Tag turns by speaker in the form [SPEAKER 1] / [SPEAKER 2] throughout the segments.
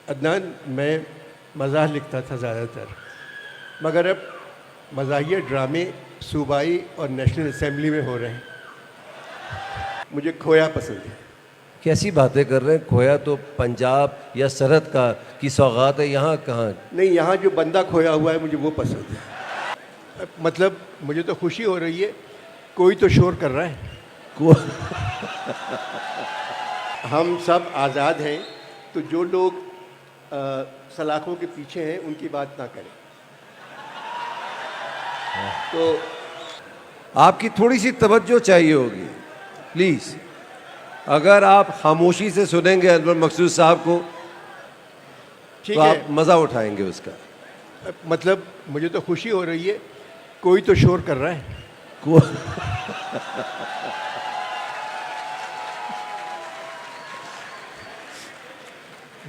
[SPEAKER 1] عدنان، میں مزاح لکھتا تھا زیادہ تر، مگر اب مزاحیہ ڈرامے صوبائی اور نیشنل اسمبلی میں ہو رہے ہیں۔ مجھے کھویا پسند ہے۔
[SPEAKER 2] کیسی باتیں کر رہے ہیں؟ کھویا تو پنجاب یا سرحد کی سوغات ہے، یہاں کہاں؟
[SPEAKER 1] نہیں، یہاں جو بندہ کھویا ہوا ہے مجھے وہ پسند ہے۔ مطلب مجھے تو خوشی ہو رہی ہے، کوئی تو شور کر رہا ہے۔ ہم سب آزاد ہیں، تو جو لوگ سلاخوں کے پیچھے ہیں ان کی بات نہ کریں۔ تو
[SPEAKER 2] آپ کی تھوڑی سی توجہ چاہیے ہوگی، پلیز۔ اگر آپ خاموشی سے سنیں گے انور مقصود صاحب کو
[SPEAKER 1] ٹھیک
[SPEAKER 2] تو
[SPEAKER 1] ہے،
[SPEAKER 2] آپ مزہ اٹھائیں گے اس کا۔
[SPEAKER 1] مطلب مجھے تو خوشی ہو رہی ہے، کوئی تو شور کر رہا ہے۔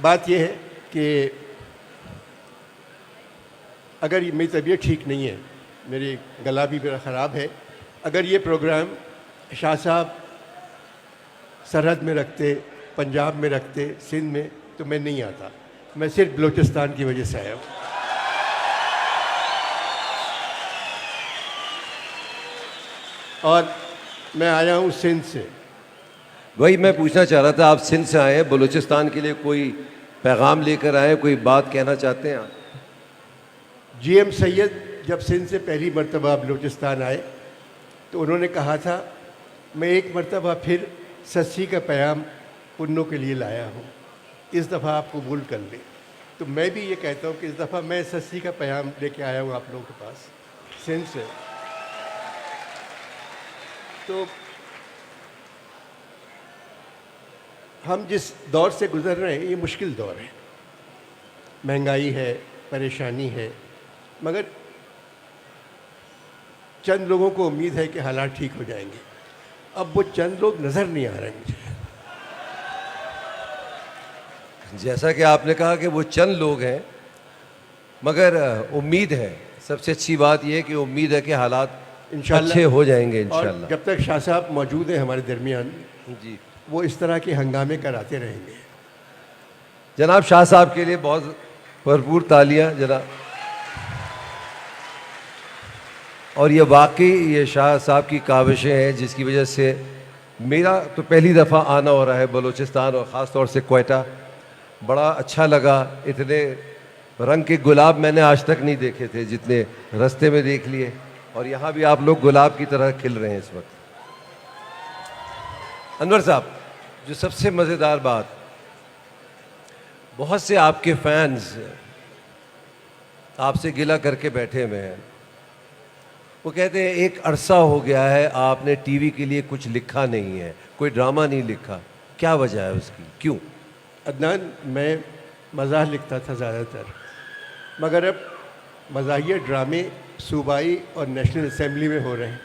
[SPEAKER 1] بات یہ ہے کہ اگر میری طبیعت ٹھیک نہیں ہے، میری گلا بھی میرا خراب ہے، اگر یہ پروگرام شاہ صاحب سرحد میں رکھتے، پنجاب میں رکھتے، سندھ میں، تو میں نہیں آتا۔ میں صرف بلوچستان کی وجہ سے آیا ہوں۔ اور میں آیا ہوں سندھ سے۔
[SPEAKER 2] وہی میں پوچھنا چاہ رہا تھا، آپ سندھ سے آئے ہیں، بلوچستان کے لیے کوئی پیغام لے کر آئے، کوئی بات کہنا چاہتے ہیں آپ؟
[SPEAKER 1] جی ایم سید جب سندھ سے پہلی مرتبہ بلوچستان آئے تو انہوں نے کہا تھا، میں ایک مرتبہ پھر سسی کا پیام پنوں کے لیے لایا ہوں، اس دفعہ آپ قبول کر لیں۔ تو میں بھی یہ کہتا ہوں کہ اس دفعہ میں سسی کا پیام لے کے آیا ہوں آپ لوگوں کے پاس سندھ سے۔ تو ہم جس دور سے گزر رہے ہیں یہ مشکل دور ہے، مہنگائی ہے، پریشانی ہے، مگر چند لوگوں کو امید ہے کہ حالات ٹھیک ہو جائیں گے۔ اب وہ چند لوگ نظر نہیں آ رہے ہیں مجھے۔
[SPEAKER 2] جیسا کہ آپ نے کہا کہ وہ چند لوگ ہیں، مگر امید ہے، سب سے اچھی بات یہ ہے کہ امید ہے کہ حالات
[SPEAKER 1] انشاءاللہ
[SPEAKER 2] اچھے ہو جائیں گے
[SPEAKER 1] اور
[SPEAKER 2] انشاءاللہ۔
[SPEAKER 1] جب تک شاہ صاحب موجود ہیں ہمارے درمیان،
[SPEAKER 2] جی
[SPEAKER 1] وہ اس طرح کے ہنگامے کراتے رہیں گے۔
[SPEAKER 2] جناب، شاہ صاحب کے لیے بہت بھرپور تالیاں جناب۔ اور یہ واقعی یہ شاہ صاحب کی کاوشیں ہیں جس کی وجہ سے میرا تو پہلی دفعہ آنا ہو رہا ہے بلوچستان، اور خاص طور سے کوئٹہ۔ بڑا اچھا لگا، اتنے رنگ کے گلاب میں نے آج تک نہیں دیکھے تھے جتنے رستے میں دیکھ لیے، اور یہاں بھی آپ لوگ گلاب کی طرح کھل رہے ہیں اس وقت۔ انور صاحب، جو سب سے مزیدار بات، بہت سے آپ کے فینز آپ سے گلہ کر کے بیٹھے ہوئے ہیں۔ وہ کہتے ہیں ایک عرصہ ہو گیا ہے آپ نے ٹی وی کے لیے کچھ لکھا نہیں ہے، کوئی ڈرامہ نہیں لکھا، کیا وجہ ہے اس کی، کیوں؟
[SPEAKER 1] عدنان، میں مزاح لکھتا تھا زیادہ تر، مگر اب مزاحیہ ڈرامے صوبائی اور نیشنل اسمبلی میں ہو رہے ہیں،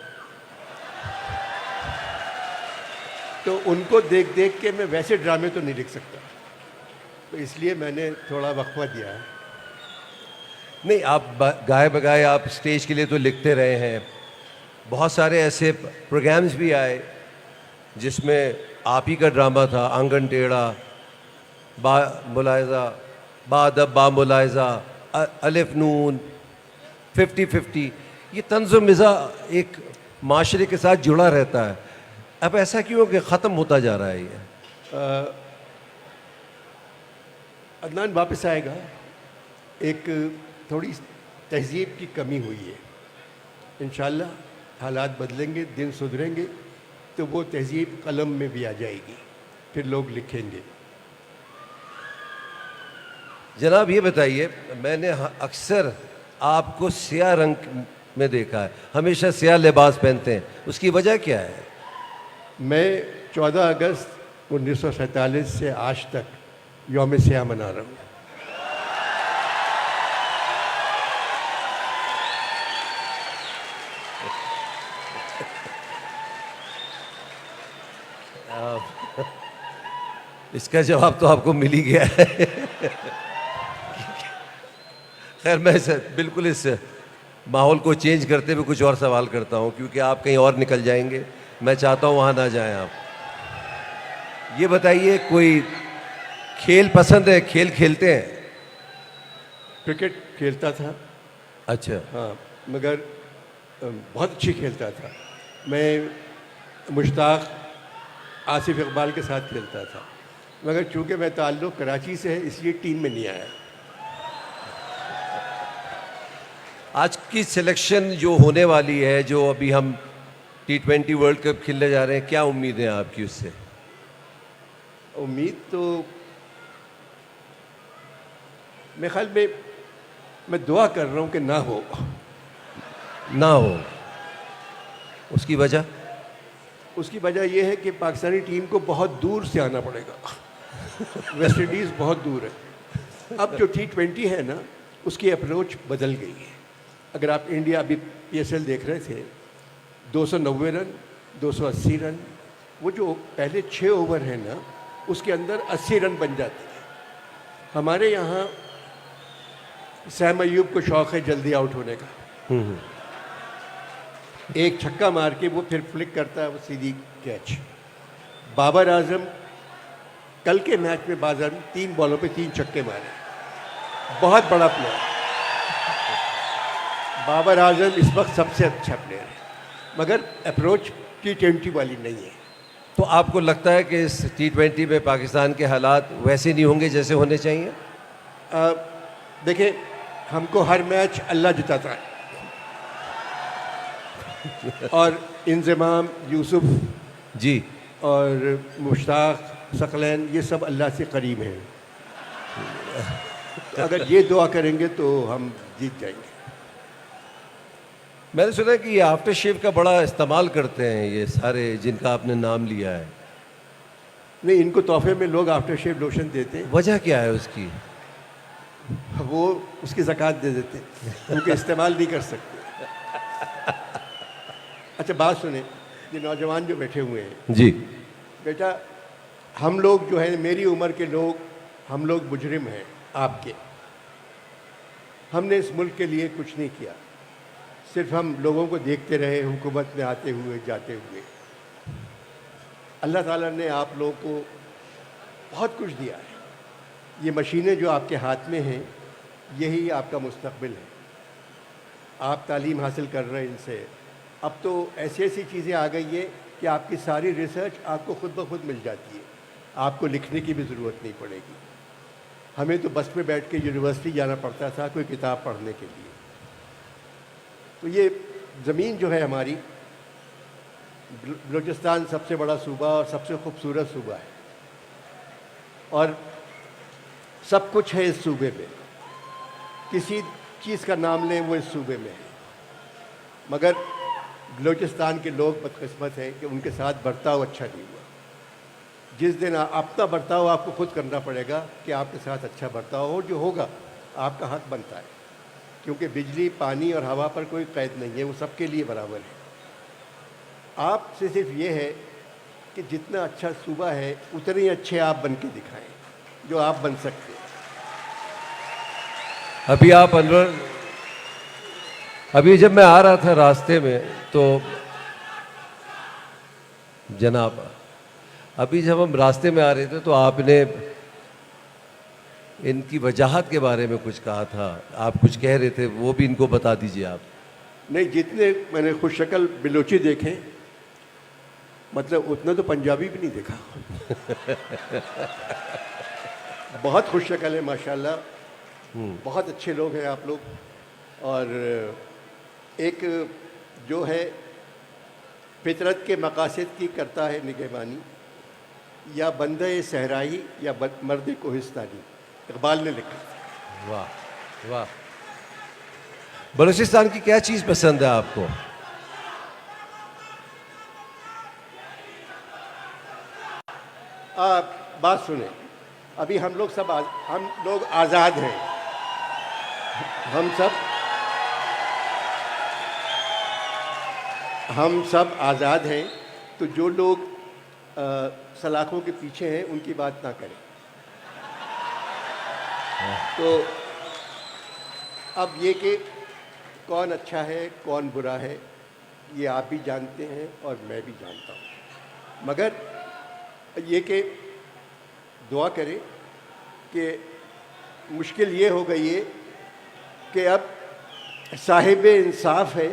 [SPEAKER 1] تو ان کو دیکھ دیکھ کے میں ویسے ڈرامے تو نہیں لکھ سکتا، تو اس لیے میں نے تھوڑا وقفہ دیا ہے۔
[SPEAKER 2] نہیں، آپ گائے بگائے آپ اسٹیج کے لیے تو لکھتے رہے ہیں، بہت سارے ایسے پروگرامز بھی آئے جس میں آپ ہی کا ڈرامہ تھا، آنگن ٹیڑھا، با ملاحظہ، با ادب با ملاحظہ، الف نون، 50-50، یہ طنز و مزاح ایک معاشرے کے ساتھ جڑا رہتا ہے۔ اب ایسا کیوں کہ ختم ہوتا جا رہا ہے یہ؟
[SPEAKER 1] عدنان واپس آئے گا، ایک تھوڑی تہذیب کی کمی ہوئی ہے، انشاءاللہ حالات بدلیں گے، دن سدھریں گے تو وہ تہذیب قلم میں بھی آ جائے گی، پھر لوگ لکھیں گے۔
[SPEAKER 2] جناب یہ بتائیے، میں نے اکثر آپ کو سیاہ رنگ میں دیکھا ہے، ہمیشہ سیاہ لباس پہنتے ہیں، اس کی وجہ کیا ہے؟
[SPEAKER 1] میں 14 اگست 1947 سے آج تک یوم سیاہ منا رہا ہوں۔
[SPEAKER 2] اس کا جواب تو آپ کو مل ہی گیا ہے۔ خیر، میں بالکل اس ماحول کو چینج کرتے ہوئے کچھ اور سوال کرتا ہوں، کیونکہ آپ کہیں اور نکل جائیں گے، میں چاہتا ہوں وہاں نہ جائیں آپ۔ یہ بتائیے، کوئی کھیل پسند ہے, کھیل کھیلتے ہیں؟
[SPEAKER 1] کرکٹ کھیلتا تھا
[SPEAKER 2] اچھا.
[SPEAKER 1] ہاں, مگر بہت اچھی کھیلتا تھا. میں مشتاق آصف اقبال کے ساتھ کھیلتا تھا, مگر چونکہ میں تعلق کراچی سے ہے اس لیے ٹیم میں نہیں آیا.
[SPEAKER 2] آج کی سلیکشن جو ہونے والی ہے, جو ابھی ہم T20 ورلڈ کپ کھیلنے جا رہے ہیں, کیا امید ہیں آپ کی اس سے؟
[SPEAKER 1] امید تو میرے خیال میں دعا کر رہا ہوں کہ نہ ہو.
[SPEAKER 2] نہ ہو. اس کی وجہ؟
[SPEAKER 1] اس کی وجہ یہ ہے کہ پاکستانی ٹیم کو بہت دور سے آنا پڑے گا. ویسٹ انڈیز بہت دور ہے. اب جو T20 ہے نا, اس کی اپروچ بدل گئی ہے. اگر آپ انڈیا ابھی PSL دیکھ رہے تھے, 290 رن, 280 رن, وہ جو پہلے 6 اوور ہیں نا, اس کے اندر 80 رن بن جاتے ہیں. ہمارے یہاں سیم ایوب کو شوق ہے جلدی آؤٹ ہونے کا. ایک چھکا مار کے وہ پھر فلک کرتا ہے, وہ سیدھی کیچ. بابر اعظم کل کے میچ میں 3 بالوں پہ 3 چھکے مارے. بہت بڑا پلیئر. بابر اعظم اس وقت سب سے اچھا پلیئر ہے, مگر اپروچ T20 والی نہیں ہے.
[SPEAKER 2] تو آپ کو لگتا ہے کہ اس T20 میں پاکستان کے حالات ویسے نہیں ہوں گے جیسے ہونے چاہیے؟
[SPEAKER 1] دیکھیں, ہم کو ہر میچ اللہ جتاتا ہے, اور انضمام, یوسف
[SPEAKER 2] جی,
[SPEAKER 1] اور مشتاق, ثقلین, یہ سب اللہ سے قریب ہیں. تو اگر یہ دعا کریں گے تو ہم جیت جائیں گے.
[SPEAKER 2] میں نے سنا کہ یہ آفٹر شیو کا بڑا استعمال کرتے ہیں یہ سارے جن کا آپ نے نام لیا ہے.
[SPEAKER 1] نہیں, ان کو تحفے میں لوگ آفٹر شیو لوشن دیتے ہیں.
[SPEAKER 2] وجہ کیا ہے اس کی؟
[SPEAKER 1] وہ اس کی زکوٰۃ دے دیتے ہیں, کیونکہ استعمال نہیں کر سکتے. اچھا بات سنیں, یہ نوجوان جو بیٹھے ہوئے ہیں,
[SPEAKER 2] جی.
[SPEAKER 1] بیٹا ہم لوگ جو ہے میری عمر کے لوگ, ہم لوگ مجرم ہیں آپ کے. ہم نے اس ملک کے لیے کچھ نہیں کیا, صرف ہم لوگوں کو دیکھتے رہے حکومت میں آتے ہوئے جاتے ہوئے. اللہ تعالیٰ نے آپ لوگوں کو بہت کچھ دیا ہے. یہ مشینیں جو آپ کے ہاتھ میں ہیں, یہی آپ کا مستقبل ہے. آپ تعلیم حاصل کر رہے ہیں ان سے. اب تو ایسی ایسی چیزیں آ گئی ہیں کہ آپ کی ساری ریسرچ آپ کو خود بخود مل جاتی ہے. آپ کو لکھنے کی بھی ضرورت نہیں پڑے گی. ہمیں تو بس میں بیٹھ کے یونیورسٹی جانا پڑتا تھا کوئی کتاب پڑھنے کے لیے. تو یہ زمین جو ہے ہماری, بلوچستان سب سے بڑا صوبہ اور سب سے خوبصورت صوبہ ہے, اور سب کچھ ہے اس صوبے میں. کسی چیز کا نام لیں وہ اس صوبے میں ہے, مگر بلوچستان کے لوگ بدقسمت ہیں کہ ان کے ساتھ برتاؤ اچھا نہیں ہوا. جس دن اپنا برتاؤ آپ کو خود کرنا پڑے گا کہ آپ کے ساتھ اچھا برتاؤ ہو, جو ہوگا آپ کا حق بنتا ہے, کیونکہ بجلی, پانی اور ہوا پر کوئی قید نہیں ہے, وہ سب کے لیے برابر ہے. آپ سے صرف یہ ہے کہ جتنا اچھا صوبہ ہے اتنے اچھے آپ بن کے دکھائیں جو آپ بن سکتے ہیں.
[SPEAKER 2] ابھی آپ انور, ابھی جب میں آ رہا تھا راستے میں تو جناب, ابھی جب ہم راستے میں آ رہے تھے تو آپ نے ان کی وجاہت کے بارے میں کچھ کہا تھا, آپ کچھ کہہ رہے تھے, وہ بھی ان کو بتا دیجیے آپ.
[SPEAKER 1] نہیں, جتنے میں نے خوش شکل بلوچی دیکھے, مطلب اتنا تو پنجابی بھی نہیں دیکھا. بہت خوش شکل ہے ماشاءاللہ, بہت اچھے لوگ ہیں آپ لوگ. اور ایک جو ہے فطرت کے مقاصد کی کرتا ہے نگہبانی, یا بندہ صحرائی یا مرد کوہستانی, اقبال نے لکھا.
[SPEAKER 2] واہ واہ. بلوچستان کی کیا چیز پسند ہے آپ کو؟
[SPEAKER 1] بات سنیں, ابھی ہم لوگ آزاد ہیں. ہم سب آزاد ہیں. تو جو لوگ سلاخوں کے پیچھے ہیں ان کی بات نہ کریں. تو اب یہ کہ کون اچھا ہے کون برا ہے یہ آپ بھی جانتے ہیں اور میں بھی جانتا ہوں, مگر یہ کہ دعا کریں کہ مشکل یہ ہو گئی ہے کہ اب صاحب انصاف ہے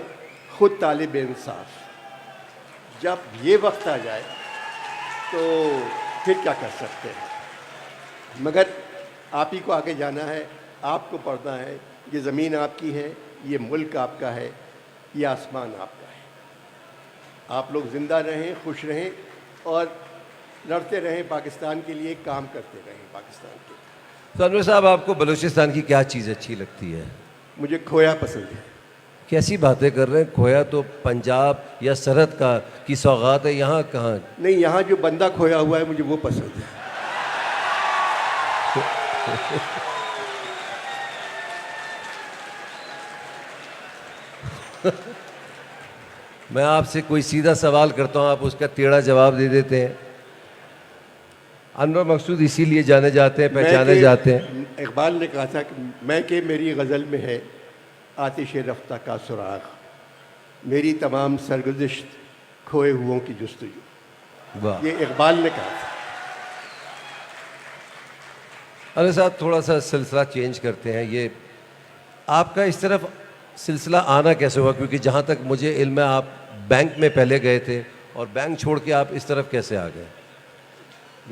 [SPEAKER 1] خود طالب انصاف. جب یہ وقت آ جائے تو پھر کیا کر سکتے ہیں. مگر آپ ہی کو آگے جانا ہے, آپ کو پڑھنا ہے. یہ زمین آپ کی ہے, یہ ملک آپ کا ہے, یہ آسمان آپ کا ہے. آپ لوگ زندہ رہیں, خوش رہیں اور لڑتے رہیں پاکستان کے لیے, کام کرتے رہیں پاکستان کے لیے.
[SPEAKER 2] تو انور صاحب آپ کو بلوچستان کی کیا چیز اچھی لگتی ہے؟
[SPEAKER 1] مجھے کھویا پسند ہے.
[SPEAKER 2] کیسی باتیں کر رہے ہیں؟ کھویا تو پنجاب یا سرحد کی سوغات ہے, یہاں کہاں؟
[SPEAKER 1] نہیں, یہاں جو بندہ کھویا ہوا ہے مجھے وہ پسند ہے.
[SPEAKER 2] میں آپ سے کوئی سیدھا سوال کرتا ہوں, آپ اس کا ٹیڑھا جواب دے دیتے ہیں. انور مقصود اسی لیے جانے جاتے ہیں, پہچانے جاتے ہیں.
[SPEAKER 1] اقبال نے کہا تھا کہ میں کہ میری غزل میں ہے آتش رفتہ کا سراغ, میری تمام سرگزشت کھوئے ہوئوں کی جستجو.
[SPEAKER 2] واہ.
[SPEAKER 1] یہ اقبال نے کہا تھا.
[SPEAKER 2] انور صاحب تھوڑا سا سلسلہ چینج کرتے ہیں. یہ آپ کا اس طرف سلسلہ آنا کیسے ہوا؟ کیونکہ جہاں تک مجھے علم ہے آپ بینک میں پہلے گئے تھے, اور بینک چھوڑ کے آپ اس طرف کیسے آ گئے؟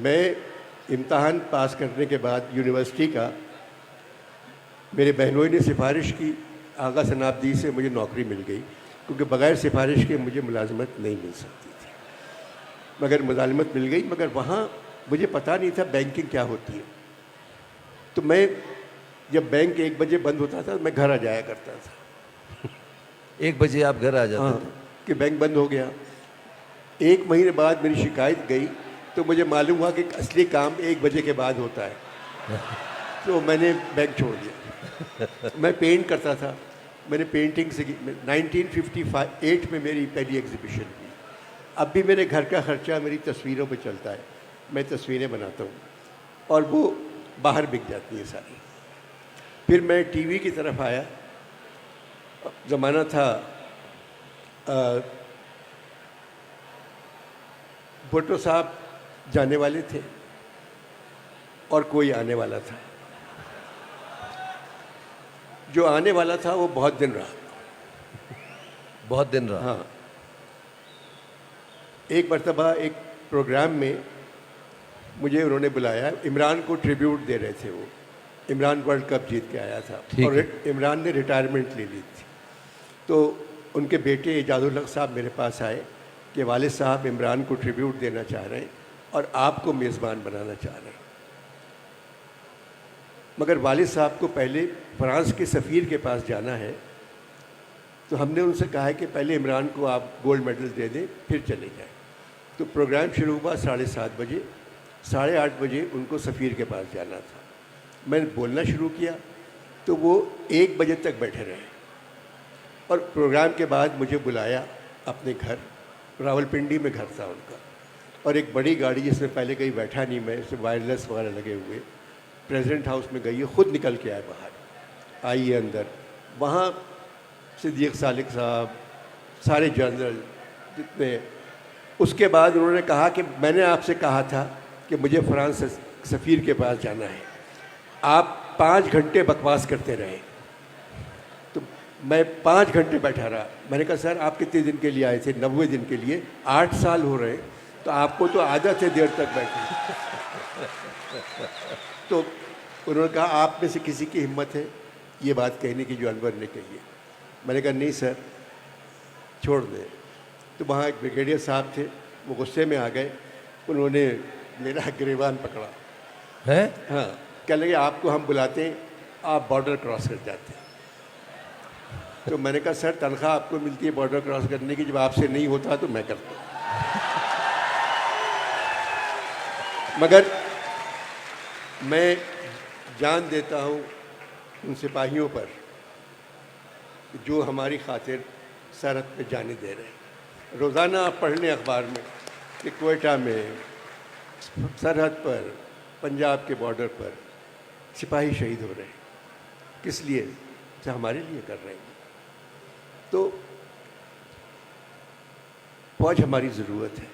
[SPEAKER 1] میں امتحان پاس کرنے کے بعد یونیورسٹی کا میرے بہنوئی نے سفارش کی, آغا سنابدی سے مجھے نوکری مل گئی, کیونکہ بغیر سفارش کے مجھے ملازمت نہیں مل سکتی تھی. مگر ملازمت مل گئی, مگر وہاں مجھے پتہ نہیں تھا بینکنگ کیا ہوتی ہے. تو میں جب بینک 1 بجے بند ہوتا تھا میں گھر آ جایا کرتا تھا.
[SPEAKER 2] 1 بجے آپ گھر آ جاتے
[SPEAKER 1] ہاں,
[SPEAKER 2] تھے؟
[SPEAKER 1] کہ بینک بند ہو گیا. 1 مہینے بعد میری شکایت گئی تو مجھے معلوم ہوا کہ اصلی کام 1 بجے کے بعد ہوتا ہے. تو میں نے بینک چھوڑ دیا. میں پینٹ کرتا تھا. میں نے پینٹنگ سے 1958 میں میری پہلی ایگزیبیشن کی. اب بھی میرے گھر کا خرچہ میری تصویروں پہ چلتا ہے. میں تصویریں بناتا ہوں اور وہ باہر بک جاتی ہیں ساری. پھر میں ٹی وی کی طرف آیا. زمانہ تھا بھٹو صاحب جانے والے تھے اور کوئی آنے والا تھا. جو آنے والا تھا وہ بہت دن رہا.
[SPEAKER 2] بہت دن رہا؟
[SPEAKER 1] ہاں. ایک مرتبہ ایک پروگرام میں مجھے انہوں نے بلایا. عمران کو ٹریبیوٹ دے رہے تھے. وہ عمران ورلڈ کپ جیت کے آیا تھا اور عمران نے ریٹائرمنٹ لے لی تھی. تو ان کے بیٹے اعجاز الحق صاحب میرے پاس آئے کہ والد صاحب عمران کو ٹریبیوٹ دینا چاہ رہے ہیں اور آپ کو میزبان بنانا چاہ رہے ہیں. مگر والد صاحب کو پہلے فرانس کے سفیر کے پاس جانا ہے. تو ہم نے ان سے کہا ہے کہ پہلے عمران کو آپ گولڈ میڈل دے دیں پھر چلے جائیں. تو پروگرام شروع ہوا 7:30 بجے. 8:30 بجے ان کو سفیر کے پاس جانا تھا. میں نے بولنا شروع کیا تو وہ 1 بجے تک بیٹھے رہے اور پروگرام کے بعد مجھے بلایا اپنے گھر. راولپنڈی میں گھر تھا ان کا, اور ایک بڑی گاڑی جس میں پہلے کہیں بیٹھا نہیں میں, اس میں وائرلیس وغیرہ لگے ہوئے, پریزیڈنٹ ہاؤس میں گئی ہے. خود نکل کے آئے باہر, آئیے اندر. وہاں صدیق سالک صاحب, سارے جنرل جتنے. اس کے بعد انہوں نے کہا کہ میں نے آپ سے کہا تھا کہ مجھے فرانس سفیر کے پاس جانا ہے, آپ 5 گھنٹے بکواس کرتے رہے. تو میں 5 گھنٹے بیٹھا رہا. میں نے کہا سر آپ کتنے دن کے لیے آئے تھے؟ 90 دن کے لیے. 8 سال ہو رہے ہیں, تو آپ کو تو عادت ہے دیر تک بیٹھے. تو انہوں نے کہا آپ میں سے کسی کی ہمت ہے یہ بات کہنے کی جو انور نے کہی ہے؟ میں نے کہا نہیں سر چھوڑ دیں. تو وہاں ایک بریگیڈیئر صاحب تھے, وہ غصے میں آ گئے. انہوں نے میرا گریبان پکڑا
[SPEAKER 2] ہے.
[SPEAKER 1] ہاں, کہنے لگے آپ کو ہم بلاتے ہیں, آپ بارڈر کراس کر جاتے ہیں. تو میں نے کہا سر تنخواہ آپ کو ملتی ہے بارڈر کراس کرنے کی, جب آپ سے نہیں ہوتا تو میں کرتا ہوں. مگر میں جان دیتا ہوں ان سپاہیوں پر جو ہماری خاطر سرحد پہ جانے دے رہے ہیں. روزانہ آپ پڑھ لیں اخبار میں کہ کوئٹہ میں سرحد پر, پنجاب کے بارڈر پر سپاہی شہید ہو رہے ہیں. کس لیے؟ ہمارے لیے کر رہے ہیں. تو فوج ہماری ضرورت ہے.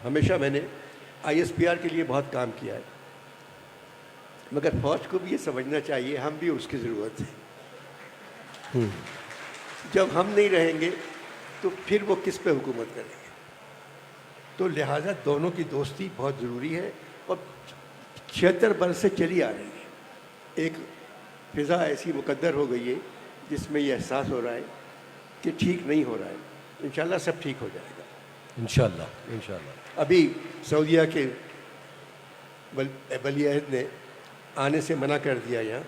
[SPEAKER 1] ہمیشہ میں نے ISPR کے لیے بہت کام کیا ہے. مگر فوج کو بھی یہ سمجھنا چاہیے ہم بھی اس کی ضرورت ہے. جب ہم نہیں رہیں گے تو پھر وہ کس پہ حکومت کریں گے؟ تو لہٰذا دونوں کی دوستی بہت ضروری ہے اور 76 برس سے چلی آ رہی ہے. ایک فضا ایسی مقدر ہو گئی ہے جس میں یہ احساس ہو رہا ہے کہ ٹھیک نہیں ہو رہا ہے. انشاءاللہ سب ٹھیک ہو جائے گا
[SPEAKER 2] انشاءاللہ انشاءاللہ.
[SPEAKER 1] ابھی سعودیہ کے ولی عہد نے آنے سے منع کر دیا یہاں.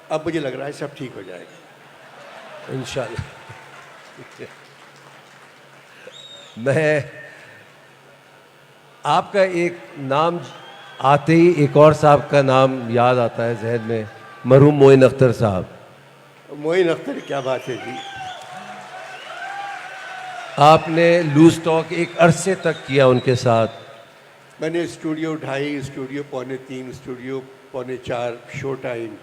[SPEAKER 1] اب مجھے لگ رہا ہے سب ٹھیک ہو جائے گا
[SPEAKER 2] انشاءاللہ. میں آپ کا ایک نام آتے ہی ایک اور صاحب کا نام یاد آتا ہے ذہن میں, مرحوم معین اختر صاحب.
[SPEAKER 1] معین اختر کیا بات ہے جی.
[SPEAKER 2] آپ نے لوز ٹاک ایک عرصے تک کیا ان کے ساتھ.
[SPEAKER 1] میں نے اسٹوڈیو 2.5, اسٹوڈیو 3.25, اسٹوڈیو 4.25, شو ٹائم,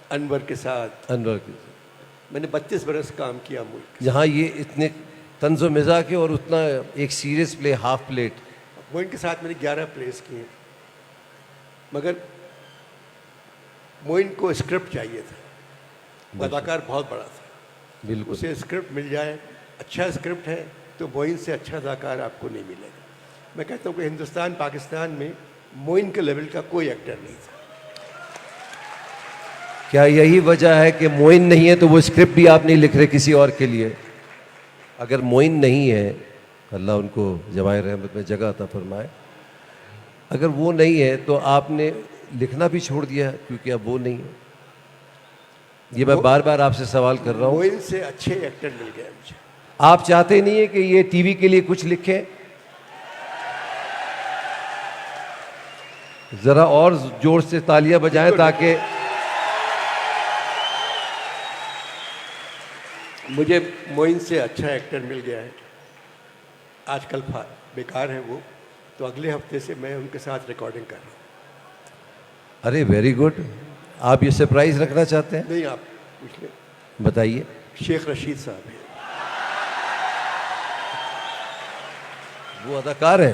[SPEAKER 1] انور کے ساتھ.
[SPEAKER 2] انور کی
[SPEAKER 1] میں نے 32 برس کام کیا ملک.
[SPEAKER 2] جہاں یہ اتنے طنز و مزاح کے اور اتنا ایک سیریس پلے ہاف پلیٹ.
[SPEAKER 1] معین کے ساتھ میں نے 11 پلیس کیے. مگر معین کو اسکرپٹ چاہیے تھا. اداکار بہت بڑا تھا.
[SPEAKER 2] بالکل
[SPEAKER 1] اسے اسکرپٹ مل جائے, اچھا اسکرپٹ ہے تو معین سے اچھا اداکار آپ کو نہیں ملے گا. میں کہتا ہوں کہ ہندوستان پاکستان میں معین کے لیول کا کوئی ایکٹر نہیں تھا.
[SPEAKER 2] کیا یہی وجہ ہے کہ معین نہیں ہے تو وہ اسکرپٹ بھی آپ نہیں لکھ رہے کسی اور کے لیے؟ اگر معین نہیں ہے, اللہ ان کو جوائے رحمت میں جگہ عطا فرمائے, اگر وہ نہیں ہے تو آپ نے لکھنا بھی چھوڑ دیا کیونکہ اب وہ نہیں ہے. یہ میں بار بار آپ سے سوال کر رہا ہوں.
[SPEAKER 1] معین سے اچھے ایکٹر مل گئے مجھے.
[SPEAKER 2] آپ چاہتے نہیں ہیں کہ یہ ٹی وی کے لیے کچھ لکھیں؟ ذرا اور زور سے تالیاں بجائیں تاکہ
[SPEAKER 1] مجھے معین سے اچھا ایکٹر مل گیا ہے. آج کل بیکار ہیں وہ, تو اگلے ہفتے سے میں ان کے ساتھ ریکارڈنگ کر رہا ہوں.
[SPEAKER 2] ارے ویری گڈ. آپ یہ سرپرائز رکھنا چاہتے ہیں؟
[SPEAKER 1] نہیں, آپ پوچھ لیں.
[SPEAKER 2] بتائیے.
[SPEAKER 1] شیخ رشید صاحب ہیں.
[SPEAKER 2] وہ اداکار ہیں؟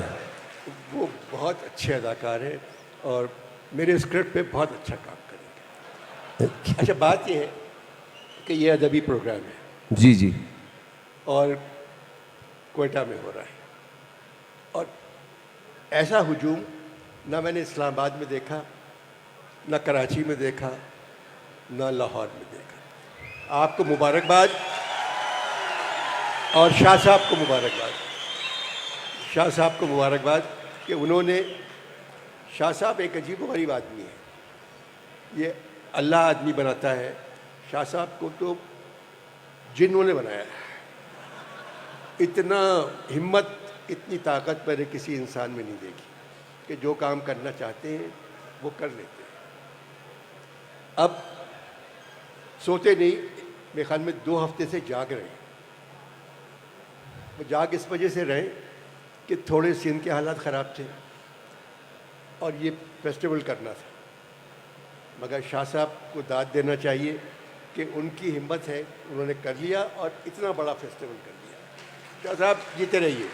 [SPEAKER 1] وہ بہت اچھے اداکار ہیں اور میرے اسکرپٹ پہ بہت اچھا کام کریں گے. اچھا بات یہ ہے کہ یہ ادبی پروگرام ہے
[SPEAKER 2] جی جی,
[SPEAKER 1] اور کوئٹہ میں ہو رہا ہے, اور ایسا ہجوم نہ میں نے اسلام آباد میں دیکھا, نہ کراچی میں دیکھا, نہ لاہور میں دیکھا. آپ کو مبارکباد, اور شاہ صاحب کو مبارکباد. شاہ صاحب کو مبارکباد کہ انہوں نے, شاہ صاحب ایک عجیب و غریب آدمی ہے. یہ اللہ آدمی بناتا ہے, شاہ صاحب کو تو جنوں نے بنایا ہے. اتنا ہمت, اتنی طاقت میں نے کسی انسان میں نہیں دیکھی کہ جو کام کرنا چاہتے ہیں وہ کر لیتے ہیں. اب سوتے نہیں, میرے خیال میں 2 ہفتے سے جاگ رہے ہیں. وہ جاگ اس وجہ سے رہے کہ تھوڑے سے ان کے حالات خراب تھے اور یہ فیسٹیول کرنا تھا. مگر شاہ صاحب کو داد دینا چاہیے کہ ان کی ہمت ہے, انہوں نے کر لیا اور اتنا بڑا فیسٹیول کر لیا. شاہ صاحب جیتے رہیے.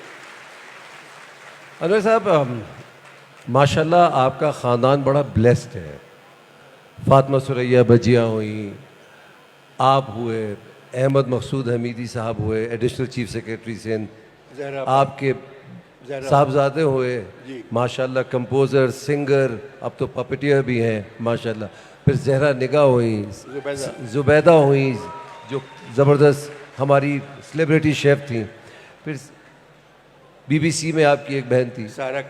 [SPEAKER 2] انور صاحب, ماشاءاللہ آپ کا خاندان بڑا بلیسڈ ہے. فاطمہ ثریا بجیا ہوئیں, آپ ہوئے, احمد مقصود حمیدی صاحب ہوئے ایڈیشنل چیف سیکریٹری سندھ, آپ کے صاحبزادے ہوئے,
[SPEAKER 1] جی.
[SPEAKER 2] ماشاءاللہ کمپوزر, سنگر, اب تو پپٹیئر بھی ہیں ماشاءاللہ. پھر زہرا نگاہ ہوئیں, زبیدہ ہوئیں جو زبردست ہماری سلیبریٹی شیف تھیں. پھر بی بی سی میں آپ کی ایک بہن تھی
[SPEAKER 1] سارا.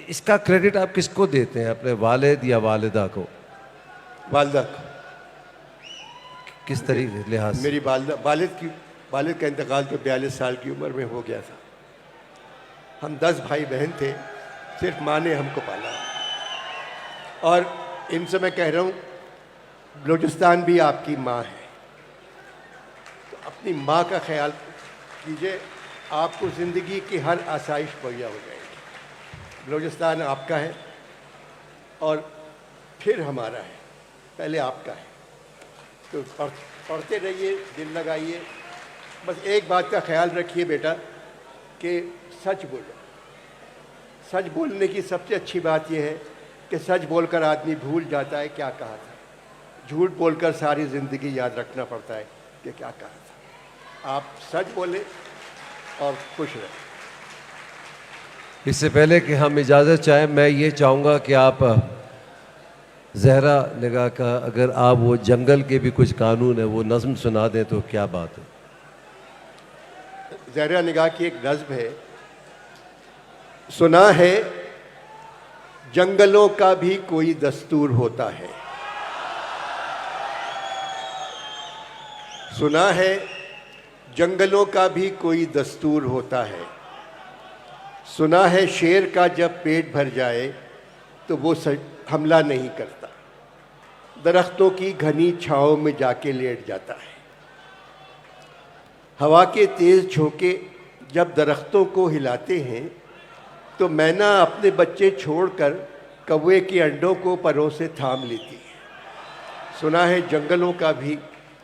[SPEAKER 2] اس کا کریڈٹ آپ کس کو دیتے ہیں, اپنے والد یا والدہ کو؟
[SPEAKER 1] والدہ.
[SPEAKER 2] کس طریقے لحاظ سے؟
[SPEAKER 1] میری والد کا انتقال تو 42 سال کی عمر میں ہو گیا تھا. ہم 10 بھائی بہن تھے, صرف ماں نے ہم کو پالا. اور ان سے میں کہہ رہا ہوں, بلوچستان بھی آپ کی ماں ہے, تو اپنی ماں کا خیال کیجئے, آپ کو زندگی کی ہر آسائش مہیا ہو جائے گی. بلوچستان آپ کا ہے اور پھر ہمارا ہے, پہلے آپ کا ہے. تو پڑھتے رہیے, دل لگائیے. بس ایک بات کا خیال رکھیے بیٹا کہ سچ بولو. سچ بولنے کی سب سے اچھی بات یہ ہے کہ سچ بول کر آدمی بھول جاتا ہے کیا کہا تھا, جھوٹ بول کر ساری زندگی یاد رکھنا پڑتا ہے کہ کیا کہا تھا. آپ سچ بولیں اور خوش رہیں.
[SPEAKER 2] اس سے پہلے کہ ہم اجازت چاہیں, میں یہ چاہوں گا کہ آپ زہرا نگاہ کا اگر آپ وہ جنگل کے بھی کچھ قانون ہے وہ نظم سنا دیں تو کیا بات ہے.
[SPEAKER 1] زہرا نگاہ کی ایک نظم ہے, سنا ہے جنگلوں کا بھی کوئی دستور ہوتا ہے, سنا ہے جنگلوں کا بھی کوئی دستور ہوتا ہے, سنا ہے شیر کا جب پیٹ بھر جائے تو وہ حملہ نہیں کرتا, درختوں کی گھنی چھاؤں میں جا کے لیٹ جاتا ہے. ہوا کے تیز جھونکے جب درختوں کو ہلاتے ہیں تو مینا اپنے بچے چھوڑ کر کوے کے انڈوں کو پروں سے تھام لیتی ہے, سنا ہے جنگلوں کا بھی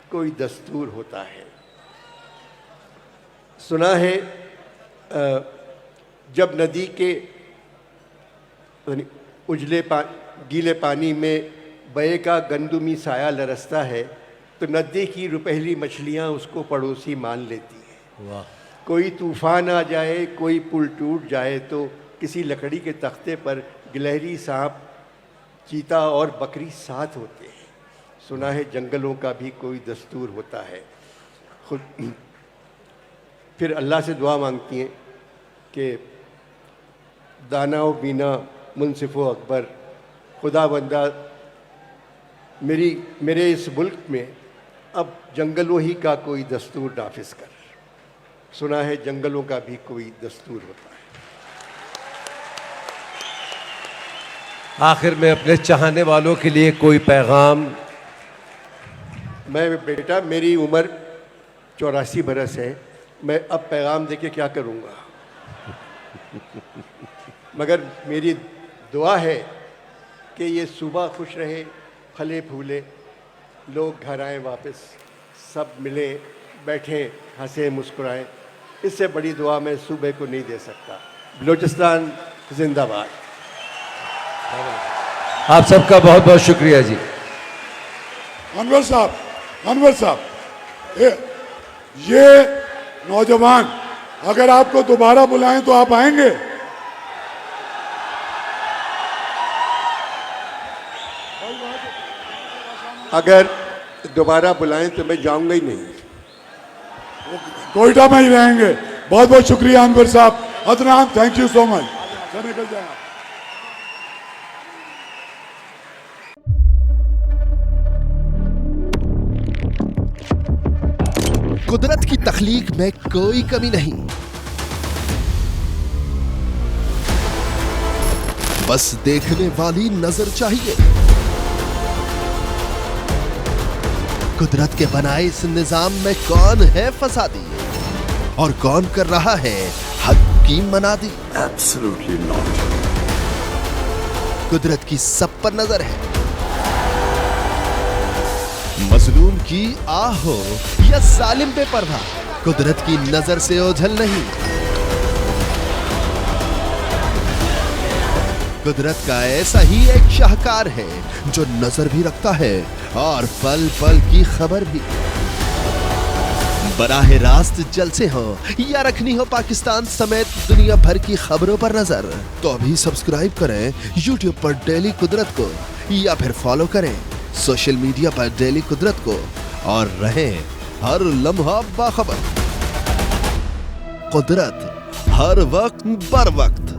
[SPEAKER 1] کوئی دستور ہوتا ہے. سنا ہے جب ندی کے اجلے گیلے پانی میں بے کا گندمی سایہ لرزتا ہے تو ندی کی روپہلی مچھلیاں اس کو پڑوسی مان لیتی ہیں.
[SPEAKER 2] واہ.
[SPEAKER 1] کوئی طوفان آ جائے, کوئی پل ٹوٹ جائے تو کسی لکڑی کے تختے پر گلہری سانپ, چیتا اور بکری ساتھ ہوتے ہیں, سنا ہے جنگلوں کا بھی کوئی دستور ہوتا ہے. پھر اللہ سے دعا مانگتی ہیں کہ دانا و بینا, منصف و اکبر, خدا بندہ میرے اس ملک میں اب جنگلوں ہی کا کوئی دستور نافذ کر. سنا ہے جنگلوں کا بھی کوئی دستور ہوتا ہے.
[SPEAKER 2] آخر میں اپنے چاہنے والوں کے لیے کوئی پیغام.
[SPEAKER 1] میں بیٹا, میری عمر 84 برس ہے, میں اب پیغام دے کے کیا کروں گا, مگر میری دعا ہے کہ یہ صبح خوش رہے, پھلے پھولے, لوگ گھر آئیں واپس, سب ملیں, بیٹھیں, ہنسیں, مسکرائیں. اس سے بڑی دعا میں صوبے کو نہیں دے سکتا. بلوچستان زندہ باد.
[SPEAKER 2] آپ سب کا بہت بہت شکریہ جی.
[SPEAKER 3] انور صاحب, یہ نوجوان اگر آپ کو دوبارہ بلائیں تو آپ آئیں گے؟
[SPEAKER 1] اگر دوبارہ بلائیں تو میں جاؤں گا ہی نہیں.
[SPEAKER 3] کوئٹہ میں ہی رہیں گے. بہت بہت شکریہ انور صاحب. عدنان, تھینک یو سو مچ. سر نکل جائیں آپ.
[SPEAKER 4] قدرت کی تخلیق میں کوئی کمی نہیں, بس دیکھنے والی نظر چاہیے. قدرت کے بنائے اس نظام میں کون ہے فسادی اور کون کر رہا ہے حق کی منادی؟
[SPEAKER 5] Absolutely not.
[SPEAKER 4] قدرت کی سب پر نظر ہے, مظلوم کی آہ ہو یا ظالم بے پرواہ, قدرت کی نظر سے اوجھل نہیں. قدرت کا ایسا ہی ایک شاہکار ہے جو نظر بھی رکھتا ہے اور پل پل کی خبر بھی. براہ راست جلسے ہوں یا رکھنی ہو پاکستان سمیت دنیا بھر کی خبروں پر نظر, تو ابھی سبسکرائب کریں یوٹیوب پر ڈیلی قدرت کو, یا پھر فالو کریں سوشل میڈیا پر ڈیلی قدرت کو, اور رہیں ہر لمحہ باخبر. قدرت ہر وقت بر وقت.